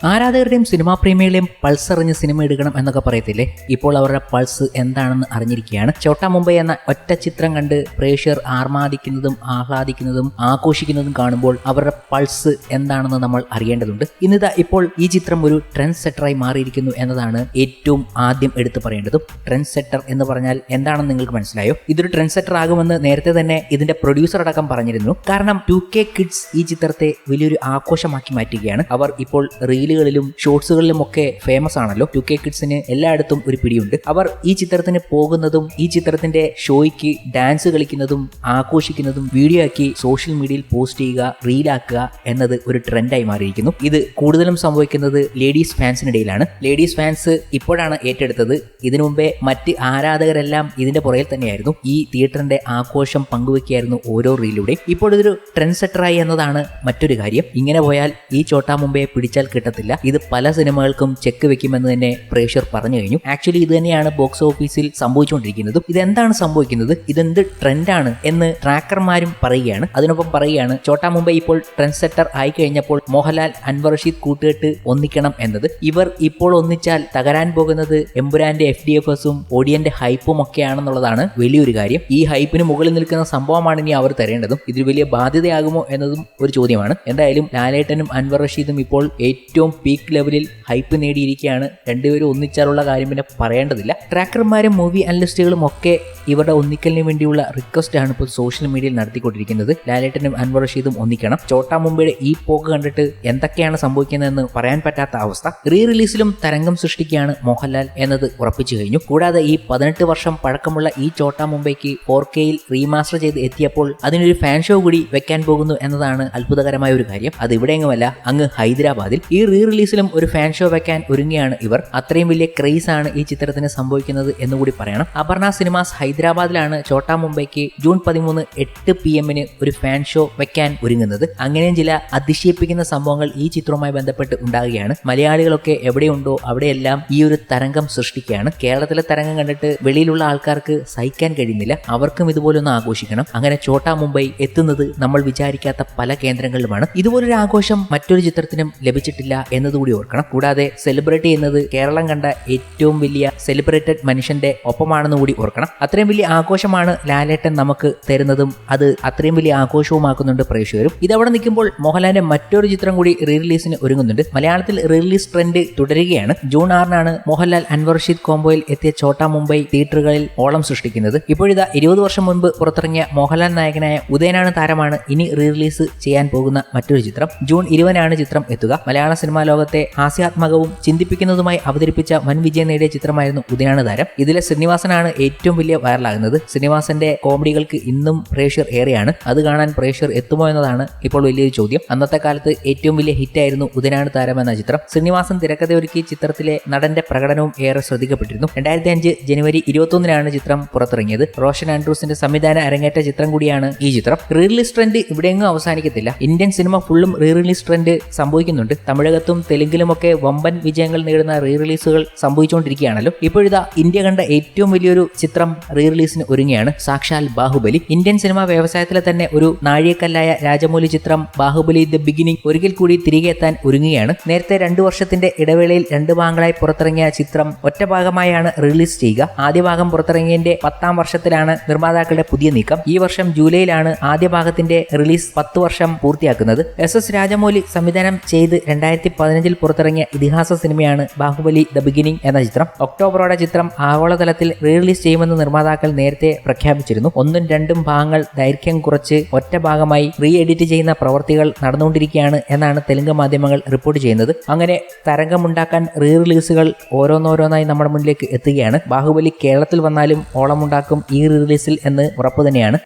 ആരാധകരുടെയും cinema പ്രേമികളെയും pulse അറിഞ്ഞ് cinema എടുക്കണം എന്നൊക്കെ പറയത്തില്ലേ. ഇപ്പോൾ അവരുടെ പൾസ് എന്താണെന്ന് അറിഞ്ഞിരിക്കുകയാണ്. ചോട്ടാ മുംബൈ എന്ന ഒറ്റ ചിത്രം കണ്ട് പ്രേക്ഷകർ ആർമാദിക്കുന്നതും ആഹ്ലാദിക്കുന്നതും ആഘോഷിക്കുന്നതും കാണുമ്പോൾ അവരുടെ പൾസ് എന്താണെന്ന് നമ്മൾ അറിയേണ്ടതുണ്ട്. ഇന്നിതാ ഇപ്പോൾ ഈ ചിത്രം ഒരു ട്രെൻഡ് സെറ്ററായി മാറിയിരിക്കുന്നു എന്നതാണ് ഏറ്റവും ആദ്യം എടുത്തു പറയേണ്ടതും. ട്രെൻഡ് സെറ്റർ എന്ന് പറഞ്ഞാൽ എന്താണെന്ന് നിങ്ങൾക്ക് മനസ്സിലായോ? ഇതൊരു ട്രെൻഡ് സെറ്റർ ആകുമെന്ന് നേരത്തെ തന്നെ ഇതിന്റെ പ്രൊഡ്യൂസർ അടക്കം പറഞ്ഞിരുന്നു. കാരണം 2K കിഡ്സ് ഈ ചിത്രത്തെ വലിയൊരു ആഘോഷമാക്കി മാറ്റുകയാണ്. അവർ ഇപ്പോൾ റീലുകളിലും ഷോർട്സുകളിലും ഒക്കെ ഫേമസ് ആണല്ലോ. 2K കിഡ്സിന് എല്ലായിടത്തും ഒരു പിടിയുണ്ട്. അവർ ഈ ചിത്രത്തിന് പോകുന്നതും ഈ ചിത്രത്തിന്റെ ഷോയ്ക്ക് ഡാൻസ് കളിക്കുന്നതും ആഘോഷിക്കുന്നതും വീഡിയോ ആക്കി സോഷ്യൽ മീഡിയയിൽ പോസ്റ്റ് ചെയ്യുക, റീലാക്കുക എന്നത് ഒരു ട്രെൻഡായി മാറിയിരിക്കുന്നു. ഇത് കൂടുതലും സംഭവിക്കുന്നത് ലേഡീസ് ഫാൻസിനിടയിലാണ്. ലേഡീസ് ഫാൻസ് ഇപ്പോഴാണ് ഏറ്റെടുത്തത്. ഇതിനു മുമ്പേ മറ്റ് ആരാധകരെല്ലാം ഇതിന്റെ പുറകിൽ തന്നെയായിരുന്നു. ഈ തിയേറ്ററിന്റെ ആഘോഷം പങ്കുവെക്കുകയായിരുന്നു ഓരോ റീലിലൂടെയും. ഇപ്പോൾ ഇതൊരു ട്രെൻഡ് സെറ്ററായി എന്നതാണ് മറ്റൊരു കാര്യം. ഇങ്ങനെ പോയാൽ ഈ ചോട്ടാ മുംബൈയെ പിടിച്ചാൽ കിട്ടത്തില്ല. ഇത് പല സിനിമകൾക്കും ചെക്ക് വെക്കുമെന്ന് തന്നെ പ്രേക്ഷകർ പറഞ്ഞു കഴിഞ്ഞു. ആക്ച്വലി ഇത് തന്നെയാണ് ബോക്സ് ഓഫീസിൽ സംഭവിച്ചുകൊണ്ടിരിക്കുന്നതും. ഇതെന്താണ് സംഭവിക്കുന്നത്, ഇതെന്ത് ട്രെൻഡാണ് എന്ന് ട്രാക്കർമാരും പറയുകയാണ്. അതിനൊപ്പം പറയുകയാണ് ചോട്ടാ മുംബൈ ഇപ്പോൾ ട്രെൻഡ് സെറ്റർ ആയി കഴിഞ്ഞപ്പോൾ മോഹൻലാൽ, അൻവർ റഷീദ് കൂട്ടുകെട്ട് ഒന്നിക്കണം എന്നത്. ഇവർ ഇപ്പോൾ ഒന്നിച്ചാൽ തകരാൻ പോകുന്നത് എമ്പുരാന്റെ FDFSഉം ഓഡിയന്റെ ഹൈപ്പും ഒക്കെയാണെന്നുള്ളതാണ് വലിയൊരു കാര്യം. ഈ ഹൈപ്പിന് മുകളിൽ നിൽക്കുന്ന സംഭവമാണ് ഇനി അവർ തരേണ്ടതും. ഇതിൽ വലിയ ബാധ്യതയാകുമോ എന്നതും ഒരു ചോദ്യമാണ്. എന്തായാലും ലാലേട്ടനും അൻവർ റഷീദും ഇപ്പോൾ ഏറ്റവും പീക്ക് ലെവലിൽ ഹൈപ്പ് നേടിയിരിക്കുകയാണ്. രണ്ടുപേരും ഒന്നിച്ചാലുള്ള കാര്യം പിന്നെ പറയേണ്ടതില്ല. ട്രാക്കർമാരും മൂവി അനലിസ്റ്റുകളും ഒക്കെ ഇവരുടെ ഒന്നിക്കലിന് വേണ്ടിയുള്ള റിക്വസ്റ്റ് ആണ് ഇപ്പോൾ സോഷ്യൽ മീഡിയയിൽ നടത്തിക്കൊണ്ടിരിക്കുന്നത്. ലാലേട്ടനും അൻവർ റഷീദും ഒന്നിക്കണം. ചോട്ടാ മുംബൈയുടെ ഈ പോക്ക് കണ്ടിട്ട് എന്തൊക്കെയാണ് സംഭവിക്കുന്നതെന്ന് പറയാൻ പറ്റാത്ത അവസ്ഥ. റീ റിലീസിലും തരംഗം സൃഷ്ടിക്കുകയാണ് മോഹൻലാൽ എന്നത് ഉറപ്പിച്ചു കഴിഞ്ഞു. കൂടാതെ ഈ 18 വർഷം പഴക്കമുള്ള ഈ ചോട്ടാ മുംബൈക്ക് 4Kയിൽ റീമാസ്റ്റർ ചെയ്ത് എത്തിയപ്പോൾ അതിനൊരു ഫാൻ ഷോ കൂടി വെക്കാൻ പോകുന്നു എന്നതാണ് അത്ഭുതകരമായ ഒരു കാര്യം. അത് ഇവിടെയെങ്ങുമല്ല, അങ്ങ് ഹൈദരാബാദിൽ. ഈ റീ റിലീസിലും ഒരു ഫാൻ ഷോ വെക്കാൻ ഒരുങ്ങിയാണ് ഇവർ. അത്രയും വലിയ ക്രേസ് ആണ് ഈ ചിത്രത്തിന് സംഭവിക്കുന്നത് എന്നുകൂടി പറയണം. അപർണ സിനിമാസ് ഹൈദരാബാദിലാണ് ചോട്ടാ മുംബൈക്ക് ജൂൺ 13 8 PM ഒരു ഫാൻ ഷോ വെക്കാൻ ഒരുങ്ങുന്നത്. അങ്ങനെയും ചില അതിശയിപ്പിക്കുന്ന സംഭവങ്ങൾ ഈ ചിത്രവുമായി ബന്ധപ്പെട്ട് ഉണ്ടാകുകയാണ്. മലയാളികളൊക്കെ എവിടെയുണ്ടോ അവിടെയെല്ലാം ഈ ഒരു തരംഗം സൃഷ്ടിക്കുകയാണ്. കേരളത്തിലെ തരംഗം കണ്ടിട്ട് വെളിയിലുള്ള ആൾക്കാർക്ക് സഹിക്കാൻ കഴിയുന്നില്ല. അവർക്കും ഇതുപോലൊന്ന് ആഘോഷിക്കണം. അങ്ങനെ ചോട്ടാ മുംബൈ എത്തുന്നത് നമ്മൾ വിചാരിക്കാത്ത പല കേന്ദ്രങ്ങളിലുമാണ്. ഇതുപോലൊരു ആഘോഷം മറ്റൊരു ചിത്രത്തിനും ലഭിച്ചിട്ടില്ല എന്നതുകൂടി ഓർക്കണം. കൂടാതെ സെലിബ്രേറ്റ് ചെയ്യുന്നത് കേരളം കണ്ട ഏറ്റവും വലിയ സെലിബ്രേറ്റഡ് മനുഷ്യന്റെ ഒപ്പമാണെന്ന് കൂടി ഓർക്കണം. അത്രയും വലിയ ആഘോഷമാണ് ലാലേട്ടൻ നമുക്ക് തരുന്നതും അത് അത്രയും വലിയ ആഘോഷവുമാക്കുന്നുണ്ട് പ്രേക്ഷകരും. ഇതവിടെ നിൽക്കുമ്പോൾ മോഹൻലാലിന്റെ മറ്റൊരു ചിത്രം കൂടി റീ റിലീസിന് ഒരുങ്ങുന്നുണ്ട്. മലയാളത്തിൽ റീ റിലീസ് ട്രെൻഡ് തുടരുകയാണ്. ജൂൺ 6 മോഹൻലാൽ അൻവർ റഷീദ് കോംബോയിൽ എത്തിയ ചോട്ടാ മുംബൈ തിയേറ്ററുകളിൽ ഓളം സൃഷ്ടിക്കുന്നത്. ഇപ്പോഴിതാ 20 വർഷം മുൻപ് പുറത്തിറങ്ങിയ മോഹൻലാൽ നായകനായ ഉദയനാണ് താരമാണ് ഇനി റീ റിലീസ് ചെയ്യാൻ പോകുന്ന മറ്റൊരു ചിത്രം. ജൂൺ 20 ചിത്രം എത്തുക. മലയാള സിനിമാ ലോകത്തെ ഹാസ്യാത്മകവും ചിന്തിപ്പിക്കുന്നതുമായി അവതരിപ്പിച്ച വൻ വിജയം നേടിയ ചിത്രമായിരുന്നു ഉദയനാണ് താരം. ഇതിലെ ശ്രീനിവാസനാണ് ഏറ്റവും വലിയ വൈറലാകുന്നത്. ശ്രീനിവാസന്റെ കോമഡികൾക്ക് ഇന്നും പ്രേക്ഷകർ ഏറെയാണ്. അത് കാണാൻ പ്രേക്ഷകർ എത്തുമോ എന്നതാണ് ഇപ്പോൾ വലിയൊരു ചോദ്യം. അന്നത്തെ കാലത്ത് ഏറ്റവും വലിയ ഹിറ്റായിരുന്നു ഉദയനാണ് താരം എന്ന ചിത്രം. ശ്രീനിവാസൻ തിരക്കഥയൊരുക്കി ചിത്രത്തിലെ നടന്റെ പ്രകടനവും ഏറെ ശ്രദ്ധിക്കപ്പെട്ടിരുന്നു. 2005 ജനുവരി 21 ചിത്രം പുറത്തിറങ്ങിയത്. റോഷൻ ആൻഡ്രൂസിന്റെ സംവിധാന അരങ്ങേറ്റ ചിത്രം കൂടിയാണ് ഈ ചിത്രം. റീ റിലീസ് ട്രെൻഡ് ഇവിടെയെങ്ങും അവസാനിക്കത്തില്ല. ഇന്ത്യൻ സിനിമ ഫുള്ളും റീ റിലീസ് ട്രെൻഡ് സംഭവിക്കുന്നുണ്ട്. തമിഴകത്തും തെലുങ്കിലുമൊക്കെ വമ്പൻ വിജയങ്ങൾ നേടുന്ന റീ റിലീസുകൾ സംഭവിച്ചുകൊണ്ടിരിക്കുകയാണല്ലോ. ഇപ്പോഴിതാ ഇന്ത്യ കണ്ട ഏറ്റവും വലിയൊരു ചിത്രം റീ റിലീസിന് ഒരുങ്ങിയാണ്. സാക്ഷാൽ ബാഹുബലി. ഇന്ത്യൻ സിനിമാ വ്യവസായത്തിലെ തന്നെ ഒരു നാഴികക്കല്ലായ രാജമൗലി ചിത്രം ബാഹുബലി ദ ബിഗിനിങ് ഒരിക്കൽ കൂടി തിരികെ എത്താൻ ഒരുങ്ങുകയാണ്. നേരത്തെ 2 വർഷത്തിന്റെ ഇടവേളയിൽ 2 ഭാഗങ്ങളായി പുറത്തിറങ്ങിയ ചിത്രം ഒറ്റ ഭാഗമായാണ് റിലീസ് ചെയ്യുക. ആദ്യ ഭാഗം പുറത്തിറങ്ങിയതിന്റെ 10ാം വർഷത്തിലാണ് നിർമ്മാതാക്കളുടെ പുതിയ നീക്കം. ഈ വർഷം ജൂലൈയിലാണ് ആദ്യ ഭാഗത്തിന്റെ റിലീസ് 10 വർഷം പൂർത്തിയാക്കുന്നത്. SS രാജമൗലി സംവിധാനം ചെയ്ത് 2015 പുറത്തിറങ്ങിയ ഇതിഹാസ സിനിമയാണ് ബാഹുബലി ദ ബിഗിനിങ് എന്ന ചിത്രം. ഒക്ടോബറോടെ ചിത്രം ആഗോളതലത്തിൽ റീ റിലീസ് ചെയ്യുമെന്ന് നിർമ്മാതാക്കൾ നേരത്തെ പ്രഖ്യാപിച്ചിരുന്നു. 1ഉം 2ഉം ഭാഗങ്ങൾ ദൈർഘ്യം കുറച്ച് ഒറ്റ ഭാഗമായി റീ എഡിറ്റ് ചെയ്യുന്ന പ്രവൃത്തികൾ നടന്നുകൊണ്ടിരിക്കുകയാണ് എന്നാണ് തെലുങ്ക് മാധ്യമങ്ങൾ റിപ്പോർട്ട് ചെയ്യുന്നത്. അങ്ങനെ തരംഗമുണ്ടാക്കാൻ റീ റിലീസുകൾ ഓരോന്നോരോന്നായി നമ്മുടെ മുന്നിലേക്ക് എത്തുകയാണ്. ബാഹുബലി കേരളത്തിൽ വന്നാലും ഓളമുണ്ടാക്കും ഈ റീ റിലീസിൽ എന്ന് ഉറപ്പു തന്നെയാണ്.